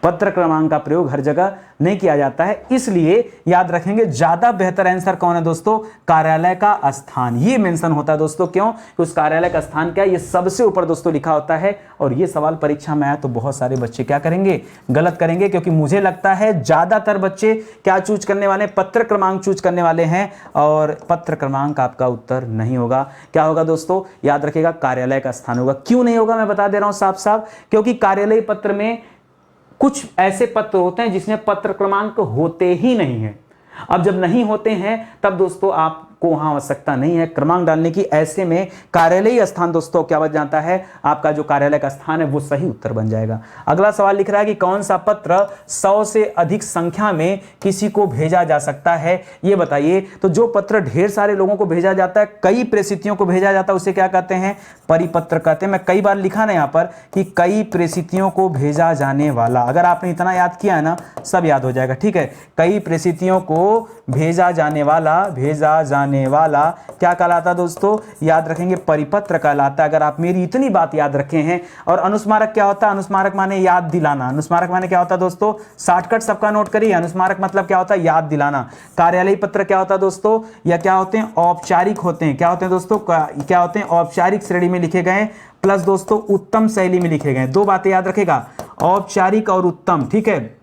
पत्र क्रमांक का प्रयोग हर जगह नहीं किया जाता है, इसलिए याद रखेंगे ज्यादा बेहतर आंसर कौन है दोस्तों, कार्यालय का स्थान। ये मेंशन होता है दोस्तों, क्यों, उस कार्यालय का स्थान क्या है ये सबसे ऊपर दोस्तों लिखा होता है। और ये सवाल परीक्षा में आया तो बहुत सारे बच्चे क्या करेंगे, गलत करेंगे, क्योंकि मुझे लगता है ज्यादातर बच्चे क्या चूज करने वाले, पत्र क्रमांक चूज करने वाले हैं और पत्र क्रमांक आपका उत्तर नहीं होगा। क्या होगा दोस्तों, याद रखिएगा कार्यालय का स्थान होगा। क्यों नहीं होगा मैं बता दे रहा हूं साफ साफ, क्योंकि कार्यालयीय पत्र में कुछ ऐसे पत्र होते हैं जिसमें पत्र क्रमांक होते ही नहीं है। अब जब नहीं होते हैं तब दोस्तों आपको वहां आवश्यकता नहीं है क्रमांक डालने की। ऐसे में कार्यालयीय स्थान दोस्तों क्या बन जाता है, आपका जो कार्यालय का स्थान है वो सही उत्तर बन जाएगा। अगला सवाल लिख रहा है कि कौन सा पत्र 100 से अधिक संख्या में किसी को भेजा जा सकता है, ये बताइए। तो जो पत्र ढेर सारे लोगों को भेजा जाता है, कई प्रेषितियों को भेजा जाता है, उसे क्या कहते हैं, परिपत्र कहते हैं। मैं कई बार लिखा ना यहाँ पर कि कई प्रेषितियों को भेजा जाने वाला, अगर आपने इतना याद किया है ना सब याद हो जाएगा, ठीक है। कई प्रेषितियों को भेजा जाने वाला क्या कहलाता दोस्तों, याद रखेंगे परिपत्र कहलाता है। अगर आप मेरी इतनी बात याद रखे हैं। और अनुस्मारक क्या होता है, अनुस्मारक माने याद दिलाना। अनुस्मारक माने क्या होता है दोस्तों, शॉर्टकट सबका नोट करिए, अनुस्मारक मतलब क्या होता है, याद दिलाना। कार्यालयीय पत्र क्या होता है दोस्तों, या क्या होते हैं, औपचारिक होते हैं। क्या होते हैं दोस्तों, क्या होते हैं, औपचारिक श्रेणी में लिखे गए प्लस दोस्तों उत्तम शैली में लिखे गए। दो बातें याद रखेगा, औपचारिक और उत्तम, ठीक है,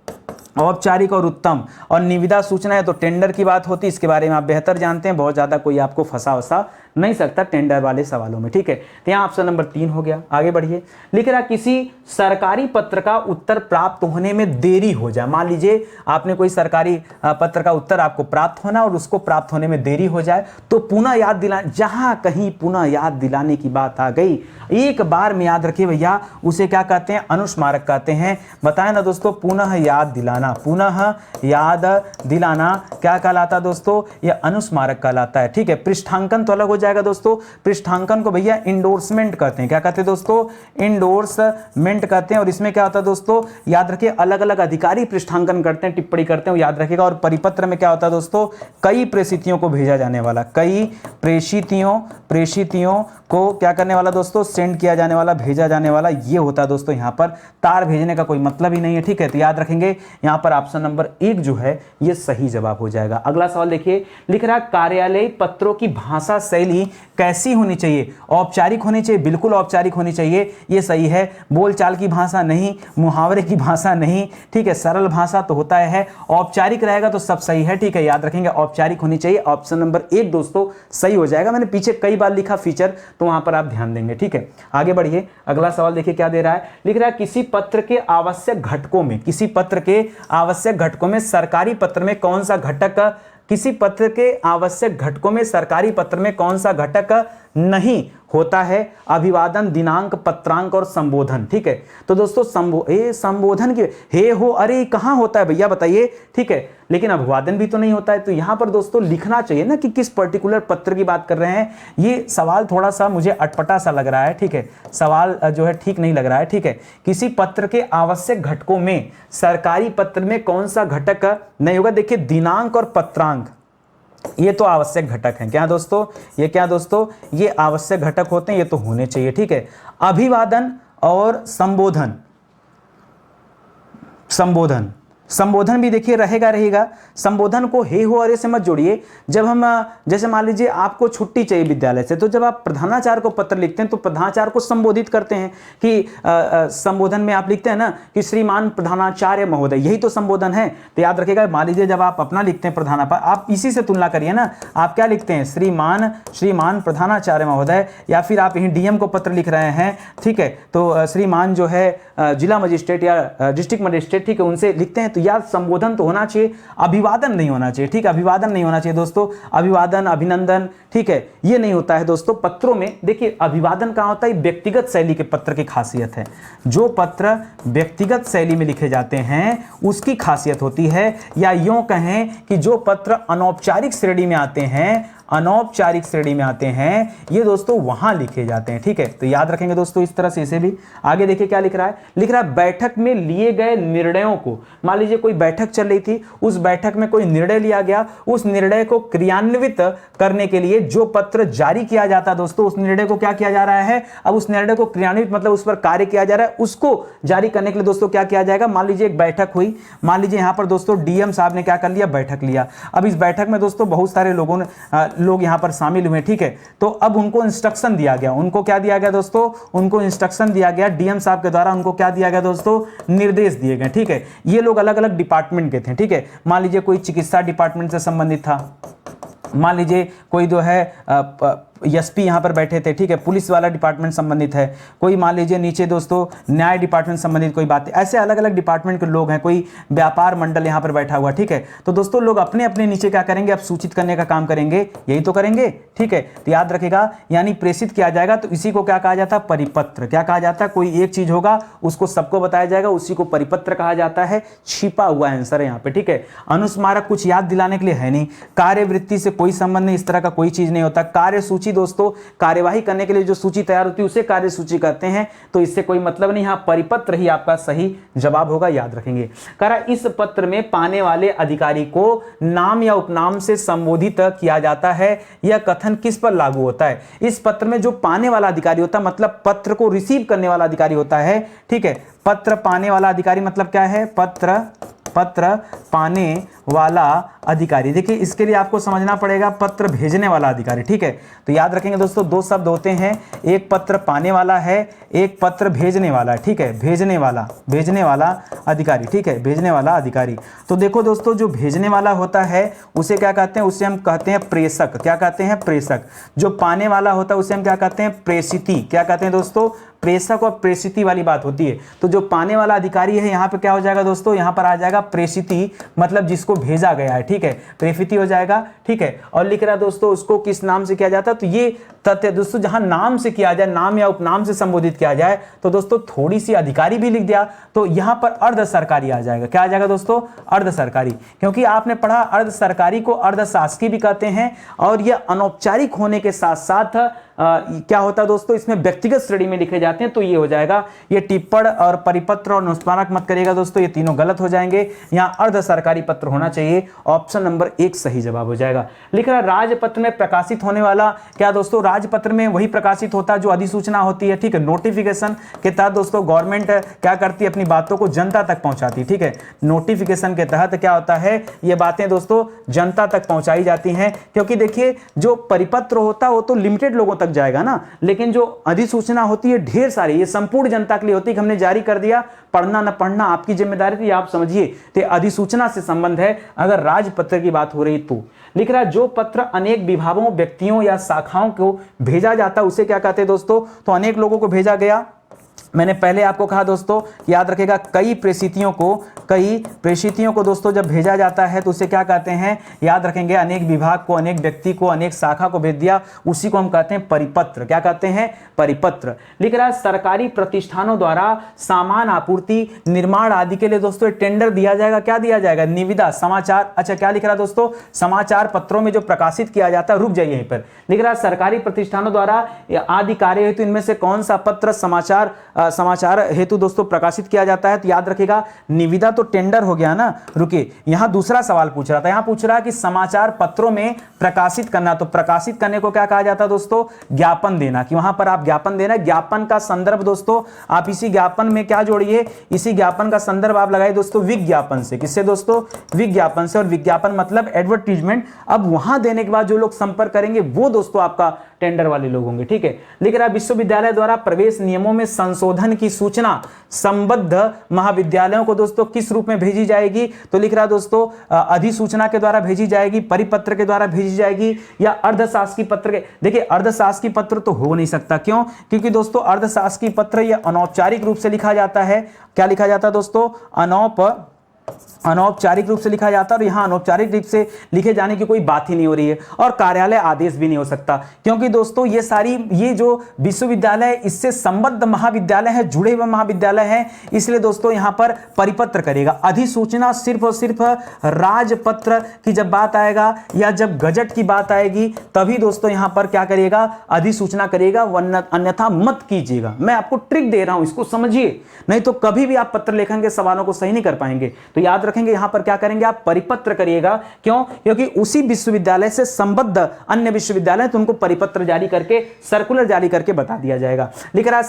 औपचारिक और उत्तम। और निविदा सूचना है तो टेंडर की बात होती है, इसके बारे में आप बेहतर जानते हैं, बहुत ज्यादा कोई आपको फंसा वसा नहीं सकता टेंडर वाले सवालों में, ठीक है। तो यहाँ ऑप्शन नंबर 3 हो गया। आगे बढ़िए, लिख रहा किसी सरकारी पत्र का उत्तर प्राप्त होने में देरी हो जाए। मान लीजिए आपने कोई सरकारी पत्र का उत्तर आपको प्राप्त होना और उसको प्राप्त होने में देरी हो जाए तो पुनः याद दिला, जहां कहीं पुनः याद दिलाने की बात आ गई एक बार में याद रखिए भैया, उसे क्या कहते हैं, अनुस्मारक कहते हैं। बताएं ना दोस्तों, पुनः याद दिलाना, पुनः याद दिलाना क्या कहलाता दोस्तों, यह अनुस्मारक कहलाता है, ठीक है। पृष्ठांकन तो अलग हो जाएगा दोस्तों, पृष्ठांकन को भैया इंडोर्समेंट कहते हैं। क्या कहते हैं दोस्तों, इंडोर्समेंट कहते हैं। और इसमें क्या होता है दोस्तों, याद रखिए अलग अलग अधिकारी पृष्ठांकन करते हैं, टिप्पणी करते हैं, याद रखिएगा। और परिपत्र में क्या होता है दोस्तों, कई प्रेषितियों को भेजा जाने वाला, कई प्रेषितियों को क्या करने वाला दोस्तों, सेंड किया जाने वाला, भेजा जाने वाला, ये होता है दोस्तों। यहाँ पर तार भेजने का कोई मतलब ही नहीं है, ठीक है। तो याद रखेंगे यहाँ पर ऑप्शन नंबर 1 जो है ये सही जवाब हो जाएगा। अगला सवाल देखिए, लिख रहा कार्यालयीय पत्रों की भाषा शैली कैसी होनी चाहिए, औपचारिक होनी चाहिए, बिल्कुल औपचारिक होनी चाहिए, ये सही है। बोलचाल की भाषा नहीं, मुहावरे की भाषा नहीं, ठीक है। सरल भाषा तो होता है, औपचारिक रहेगा तो सब सही है, ठीक है। याद रखेंगे औपचारिक होनी चाहिए, ऑप्शन नंबर 1 दोस्तों सही हो जाएगा। मैंने पीछे कई बार लिखा फीचर तो वहां पर आप ध्यान देंगे, ठीक है। आगे बढ़िए, अगला सवाल देखिए क्या दे रहा है, लिख रहा है किसी पत्र के आवश्यक घटकों में, किसी पत्र के आवश्यक घटकों में सरकारी पत्र में कौन सा घटक, किसी पत्र के आवश्यक घटकों में सरकारी पत्र में कौन सा घटक नहीं होता है, अभिवादन, दिनांक, पत्रांक और संबोधन, ठीक है। तो दोस्तों संबोधन की हे हो, अरे कहां होता है भैया बताइए, ठीक है। लेकिन अभिवादन भी तो नहीं होता है, तो यहां पर दोस्तों लिखना चाहिए ना कि किस पर्टिकुलर पत्र की बात कर रहे हैं। ये सवाल थोड़ा सा मुझे अटपटा सा लग रहा है, ठीक है, सवाल जो है ठीक नहीं लग रहा है, ठीक है। किसी पत्र के आवश्यक घटकों में सरकारी पत्र में कौन सा घटक नहीं होगा, देखिए दिनांक और पत्रांक ये तो आवश्यक घटक हैं। क्या दोस्तों, ये क्या दोस्तों, ये आवश्यक घटक होते हैं, ये तो होने चाहिए, ठीक है। अभिवादन और संबोधन, संबोधन भी देखिए रहेगा। संबोधन को हे हो अरे से मत जोड़िए। जब हम जैसे मान लीजिए आपको छुट्टी चाहिए विद्यालय से, तो जब आप प्रधानाचार्य को पत्र लिखते हैं तो प्रधानाचार्य को संबोधित करते हैं कि संबोधन में आप लिखते हैं ना कि श्रीमान प्रधानाचार्य महोदय, यही तो संबोधन है। तो याद रखिएगा, मान लीजिए जब आप अपना लिखते हैं प्रधानाचार्य, आप इसी से तुलना करिए ना, आप क्या लिखते हैं, श्रीमान प्रधानाचार्य महोदय, या फिर आप यहीं डीएम को पत्र लिख रहे हैं, ठीक है, तो श्रीमान जो है जिला मजिस्ट्रेट या डिस्ट्रिक्ट मजिस्ट्रेट, ठीक है, उनसे लिखते हैं। तो यार संबोधन तो होना चाहिए, अभिवादन नहीं होना चाहिए, ठीक है, अभिवादन नहीं होना चाहिए दोस्तों, अभिवादन अभिनंदन, ठीक है, ये नहीं होता है दोस्तों पत्रों में। देखिए अभिवादन कहाँ होता है, व्यक्तिगत शैली के पत्र की खासियत है। जो पत्र व्यक्तिगत शैली में लिखे जाते हैं उसकी खासियत होती है, या यूं कहें कि जो पत्र अनौपचारिक श्रेणी में आते हैं, अनौपचारिक श्रेणी में आते हैं, ये दोस्तों वहां लिखे जाते हैं, ठीक है। तो याद रखेंगे दोस्तों इस तरह से इसे भी। आगे देखिए क्या लिख रहा है, बैठक में लिए गए निर्णयों को, मान लीजिए कोई बैठक चल रही थी, उस बैठक में कोई निर्णय लिया गया, उस निर्णय को क्रियान्वित करने के लिए जो पत्र जारी किया जाता है दोस्तों, उस निर्णय को क्या किया जा रहा है, अब उस निर्णय को क्रियान्वित मतलब उस पर कार्य किया जा रहा है, उसको जारी करने के लिए दोस्तों क्या किया जाएगा। मान लीजिए एक बैठक हुई, मान लीजिए यहां पर दोस्तों डीएम साहब ने क्या कर लिया, बैठक लिया। अब इस बैठक में दोस्तों बहुत सारे लोग यहां पर शामिल हुए, ठीक है। तो अब उनको इंस्ट्रक्शन दिया गया, उनको क्या दिया गया दोस्तों, उनको इंस्ट्रक्शन दिया गया डीएम साहब के द्वारा, उनको क्या दिया गया दोस्तों, निर्देश दिए गए, ठीक है। ये लोग अलग अलग डिपार्टमेंट के थे, ठीक है। मान लीजिए कोई चिकित्सा डिपार्टमेंट से संबंधित था, मान लीजिए कोई जो है एसपी यहां पर बैठे थे, ठीक है, पुलिस वाला डिपार्टमेंट संबंधित है, कोई मान लीजिए नीचे दोस्तों न्याय डिपार्टमेंट संबंधित कोई बात है, ऐसे अलग अलग डिपार्टमेंट के लोग हैं, कोई व्यापार मंडल यहां पर बैठा हुआ, ठीक है। तो दोस्तों लोग अपने अपने नीचे क्या करेंगे, अब सूचित करने का काम करेंगे, यही तो करेंगे, ठीक है। तो याद रखेगा, यानी प्रेषित किया जाएगा, तो इसी को क्या कहा जाता है, परिपत्र। क्या कहा जाता है, कोई एक चीज होगा उसको सबको बताया जाएगा, उसी को परिपत्र कहा जाता है। छिपा हुआ आंसर है यहाँ पे, ठीक है। अनुस्मारक कुछ याद दिलाने के लिए है नहीं, कार्यवृत्ति से कोई संबंध नहीं, इस तरह का कोई चीज नहीं होता। कार्य सूची दोस्तों, कार्यवाही करने के लिए जो सूची तैयार होती है उसे कार्य सूची कहते हैं, तो इससे कोई मतलब नहीं, यहां परिपत्र ही आपका सही जवाब होगा, याद रखेंगे। कह रहा इस पत्र में पाने वाले अधिकारी को नाम या उपनाम से संबोधित किया जाता है, यह कथन किस पर लागू होता है। इस पत्र में जो पाने वाला अधिकारी होता है, मतलब पत्र को रिसीव करने वाला अधिकारी होता है, ठीक है। पत्र पाने वाला अधिकारी मतलब क्या है, पत्र पाने वाला अधिकारी। देखिए इसके लिए आपको समझना पड़ेगा पत्र भेजने वाला अधिकारी, ठीक है। तो याद रखेंगे दोस्तों दो शब्द होते हैं, एक पत्र पाने वाला है, एक पत्र भेजने वाला, ठीक है, भेजने वाला अधिकारी, ठीक है, भेजने वाला अधिकारी। तो देखो दोस्तों जो भेजने वाला होता है उसे क्या कहते हैं, उसे हम कहते हैं प्रेषक। क्या कहते हैं, प्रेषक। जो पाने वाला होता है उसे हम क्या कहते हैं, प्रेषिती। क्या कहते हैं दोस्तों, प्रेषक और प्रेषिती वाली बात होती है। तो जो पाने वाला अधिकारी है यहाँ पे क्या हो जाएगा दोस्तों, यहाँ पर आ जाएगा प्रेषिती, मतलब जिसको भेजा गया है, ठीक है, प्रेषिती हो जाएगा, ठीक है। और लिख रहा है दोस्तों उसको किस नाम से किया जाता है, तो ये तथ्य दोस्तों जहां नाम से किया जाए, नाम या उपनाम से संबोधित किया जाए, तो दोस्तों थोड़ी सी अधिकारी भी लिख दिया तो यहां पर अर्ध सरकारी आ जाएगा। क्या आ जाएगा दोस्तों, अर्ध सरकारी, क्योंकि आपने पढ़ा अर्ध सरकारी को अर्ध शासकीय भी कहते हैं, और यह अनौपचारिक होने के साथ साथ क्या होता है दोस्तों, इसमें व्यक्तिगत श्रेणी में लिखे जाते हैं, तो ये हो जाएगा। ये टिप्पण और परिपत्र और अनुस्मारक मत करिएगा दोस्तों, ये तीनों गलत हो जाएंगे। यहाँ अर्ध सरकारी पत्र होना चाहिए, ऑप्शन नंबर 1 सही जवाब हो जाएगा। लिख रहा राजपत्र में प्रकाशित होने वाला, क्या दोस्तों, राजपत्र में वही प्रकाशित होता है जो अधिसूचना होती है, ठीक है। नोटिफिकेशन के तहत दोस्तों गवर्नमेंट क्या करती है, अपनी बातों को जनता तक पहुंचाती है, ठीक है। नोटिफिकेशन के तहत क्या होता है, ये बातें दोस्तों जनता तक पहुंचाई जाती हैं, क्योंकि देखिए जो परिपत्र होता है वो तो लिमिटेड लोगों तक जाएगा ना, लेकिन जो अधिसूचना होती है ढेर सारी, ये संपूर्ण जनता के लिए होती है कि हमने जारी कर दिया, पढ़ना न पढ़ना आपकी जिम्मेदारी थी, आप समझिए। तो अधिसूचना से संबंध है अगर राजपत्र की बात हो रही तो। लिख रहा है जो पत्र अनेक विभागों, व्यक्तियों या शाखाओं को भेजा जाता है उसे क्या कहते हैं दोस्तों, तो अनेक लोगों को भेजा गया। मैंने पहले आपको कहा दोस्तों, याद रखेगा कई प्रेषितियों को दोस्तों जब भेजा जाता है तो उसे क्या कहते हैं, याद रखेंगे, अनेक विभाग को, अनेक व्यक्ति को, अनेक शाखा को भेज दिया, उसी को हम कहते हैं परिपत्र। क्या कहते हैं, परिपत्र। लिख रहा है सरकारी प्रतिष्ठानों द्वारा सामान आपूर्ति, निर्माण आदि के लिए दोस्तों टेंडर दिया जाएगा। क्या दिया जाएगा, निविदा, समाचार। अच्छा क्या लिख रहा है दोस्तों, समाचार पत्रों में जो प्रकाशित किया जाता है, रुक जाइए यहीं पर। लिख रहा है सरकारी प्रतिष्ठानों द्वारा आदि कार्य हेतु इनमें से कौन सा पत्र समाचार समाचार हेतु दोस्तों प्रकाशित किया जाता है? तो याद रखिएगा निविदा तो टेंडर हो गया ना। रुकिए, यहां दूसरा सवाल पूछ रहा था, यहां पूछ रहा है कि समाचार पत्रों में प्रकाशित करना, तो प्रकाशित करने को क्या कहा जाता है दोस्तों? ज्ञापन देना, कि वहां पर आप ज्ञापन देना। ज्ञापन का संदर्भ दोस्तों आप इसी ज्ञापन में क्या जोड़िए, इसी ज्ञापन का संदर्भ आप लगाइए दोस्तों विज्ञापन से। किससे दोस्तों? विज्ञापन से। और विज्ञापन मतलब एडवर्टीजमेंट। अब वहां देने के बाद जो लोग संपर्क करेंगे वो दोस्तों आपका टेंडर वाले लोग होंगे, ठीक है। लिख रहा है विश्वविद्यालय द्वारा प्रवेश नियमों में संशोधन की सूचना संबद्ध महाविद्यालयों को दोस्तों किस रूप में भेजी जाएगी? तो लिख रहा है दोस्तों अधिसूचना के द्वारा भेजी जाएगी, परिपत्र के द्वारा भेजी जाएगी, या अर्धशासकीय पत्र के। देखिए अर्धशासकीय पत्र तो हो नहीं सकता, क्यों? क्योंकि दोस्तों अर्धशासकीय पत्र यह अनौपचारिक रूप से लिखा जाता है। क्या लिखा जाता है दोस्तों? अनौपचारिक रूप से लिखा जाता है। और यहां अनौपचारिक रूप से लिखे जाने की कोई बात ही नहीं हो रही है, और कार्यालय आदेश भी नहीं हो सकता, क्योंकि दोस्तों ये जो विश्वविद्यालय इससे संबद्ध महाविद्यालय है, जुड़े हुए महाविद्यालय है, इसलिए दोस्तों यहां पर परिपत्र करेगा। अधिसूचना सिर्फ और सिर्फ राजपत्र की जब बात आएगा या जब गजट की बात आएगी तभी दोस्तों यहां पर क्या करिएगा? अधिसूचना करिएगा, वरना अन्यथा मत कीजिएगा। मैं आपको ट्रिक दे रहा हूं, इसको समझिए, नहीं तो कभी भी आप पत्र लेखन के सवालों को सही नहीं कर पाएंगे। तो याद रखेंगे यहां पर क्या करेंगे? आप परिपत्र करिएगा। क्यों? क्योंकि उसी विश्वविद्यालय से संबद्ध अन्य विश्वविद्यालय तो उनको परिपत्र जारी करके, सर्कुलर जारी करके बता दिया जाएगा। लिख रहा है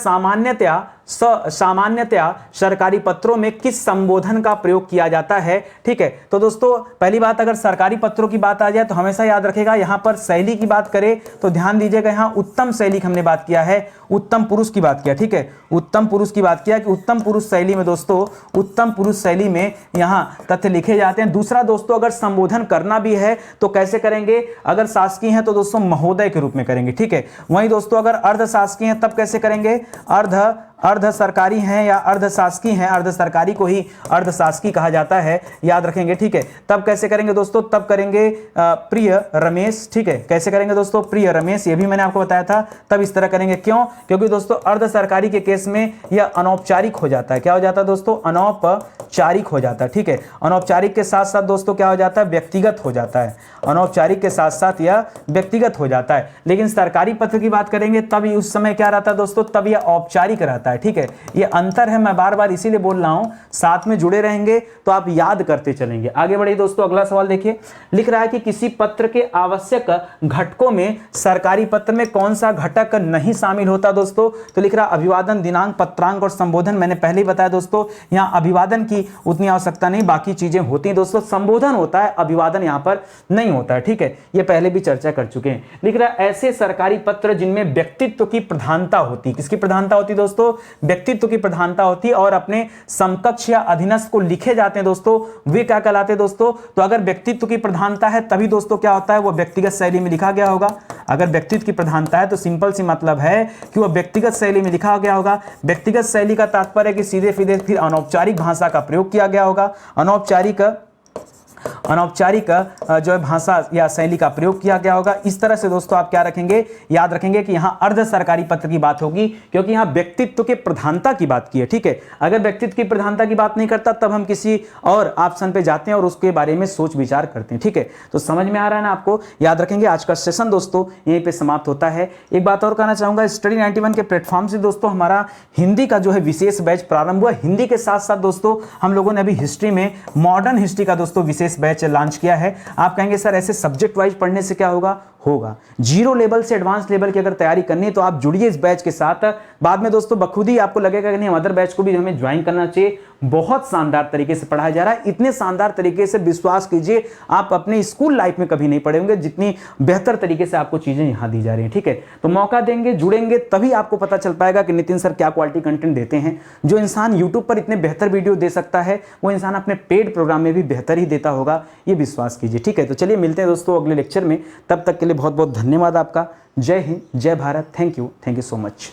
सामान्यतया सरकारी पत्रों में किस संबोधन का प्रयोग किया जाता है? ठीक है, तो दोस्तों पहली बात, अगर सरकारी पत्रों की बात आ जाए तो हमेशा याद रखेगा यहां पर शैली की बात करें तो ध्यान दीजिएगा, यहां उत्तम शैली हमने बात किया है, उत्तम पुरुष की बात किया। ठीक है, उत्तम पुरुष की बात किया कि उत्तम पुरुष शैली में दोस्तों, उत्तम पुरुष शैली में यहां तथ्य लिखे जाते हैं। दूसरा दोस्तों, अगर संबोधन करना भी है तो कैसे करेंगे? अगर शासकीय है तो दोस्तों महोदय के रूप में करेंगे। ठीक है, वहीं दोस्तों अगर अर्ध शासकीय है तब कैसे करेंगे? अर्ध सरकारी हैं या अर्ध शासकीय हैं, अर्ध सरकारी को ही अर्ध शासकीय कहा जाता है, याद रखेंगे। ठीक है, तब कैसे करेंगे दोस्तों? तब करेंगे प्रिय रमेश। ठीक है, कैसे करेंगे दोस्तों? प्रिय रमेश, ये भी मैंने आपको बताया था। तब इस तरह करेंगे, क्यों? क्योंकि दोस्तों अर्ध सरकारी के केस में यह अनौपचारिक हो जाता है। क्या हो जाता है दोस्तों? अनौपचारिक हो जाता है। ठीक है, अनौपचारिक के साथ साथ दोस्तों क्या हो जाता है? व्यक्तिगत हो जाता है। अनौपचारिक के साथ साथ यह व्यक्तिगत हो जाता है। लेकिन सरकारी पत्र की बात करेंगे तब उस समय क्या रहता है दोस्तों? तब यह औपचारिक रहता है। ठीक है, ये अंतर है, मैं बार बार इसीलिए बोल रहा हूं, साथ में जुड़े रहेंगे तो आप याद करते चलेंगे। आगे बढ़िए दोस्तों, अगला सवाल देखिए। लिख रहा है कि किसी पत्र के आवश्यक घटकों में सरकारी पत्र में कौन सा घटक नहीं शामिल होता दोस्तों? तो लिख रहा है अभिवादन, दिनांक, पत्रांक और संबोधन। मैंने पहले ही बताया दोस्तों, यहां अभिवादन की उतनी आवश्यकता नहीं, बाकी चीजें होती हैं दोस्तों। संबोधन होता है, अभिवादन यहां पर नहीं होता है। ठीक है, ये पहले भी चर्चा कर चुके हैं। लिख रहा है ऐसे सरकारी पत्र जिनमें व्यक्तित्व की प्रधानता होती। किसकी प्रधानता होती दोस्तों? व्यक्तित्व की प्रधानता होती है, और अपने समकक्ष या अधीनस्थ को लिखे जाते हैं दोस्तों, वे क्या कहलाते हैं दोस्तों? तो अगर व्यक्तित्व की प्रधानता है तभी दोस्तों क्या होता है? वो व्यक्तिगत शैली में लिखा गया होगा। अगर व्यक्तित्व की प्रधानता है तो सिंपल सी मतलब है कि वो व्यक्तिगत शैली में लिखा गया होगा। व्यक्तिगत शैली का तात्पर्य है कि सीधे सीधे फिर अनौपचारिक भाषा का प्रयोग किया गया होगा। अनौपचारिक जो है भाषा या शैली का प्रयोग किया गया होगा। इस तरह से दोस्तों आप क्या रखेंगे? याद रखेंगे कि यहां अर्ध सरकारी पत्र की बात होगी, क्योंकि यहां व्यक्तित्व के प्रधानता की बात की है। ठीक है, अगर व्यक्तित्व की प्रधानता की बात नहीं करता तब हम किसी और ऑप्शन पे जाते हैं और उसके बारे में सोच विचार करते हैं। ठीक है, तो समझ में आ रहा है ना आपको? याद रखेंगे। आज का सेशन दोस्तों यहीं पे समाप्त होता है। एक बात और कहना चाहूंगा, स्टडी 91 के प्लेटफॉर्म से दोस्तों हमारा हिंदी का जो है विशेष बैच प्रारंभ हुआ। हिंदी के साथ साथ दोस्तों हम लोगों ने अभी हिस्ट्री में, मॉडर्न हिस्ट्री का दोस्तों विशेष बैच लॉन्च किया है। आप कहेंगे सर ऐसे सब्जेक्ट वाइज पढ़ने से क्या होगा? जीरो लेवल से एडवांस लेवल की अगर तैयारी करनी है तो आप जुड़िए इस बैच के साथ। बाद में दोस्तों बखुद ही आपको लगेगा कि नहीं, अदर बैच को भी हमें ज्वाइन करना चाहिए। बहुत शानदार तरीके से पढ़ाया जा रहा है, इतने शानदार तरीके से विश्वास कीजिए आप अपने स्कूल लाइफ में कभी नहीं पढ़े होंगे, जितनी बेहतर तरीके से आपको चीजें यहां दी जा रही हैं। ठीक है, तो मौका देंगे, जुड़ेंगे, तभी आपको पता चल पाएगा कि नितिन सर क्या क्वालिटी कंटेंट देते हैं। जो इंसान यूट्यूब पर इतने बेहतर वीडियो दे सकता है वो इंसान अपने पेड प्रोग्राम में भी बेहतर ही देता होगा, ये विश्वास कीजिए। ठीक है, तो चलिए मिलते हैं दोस्तों अगले लेक्चर में। तब तक के लिए बहुत बहुत धन्यवाद आपका। जय हिंद, जय Bharat. Thank you so much.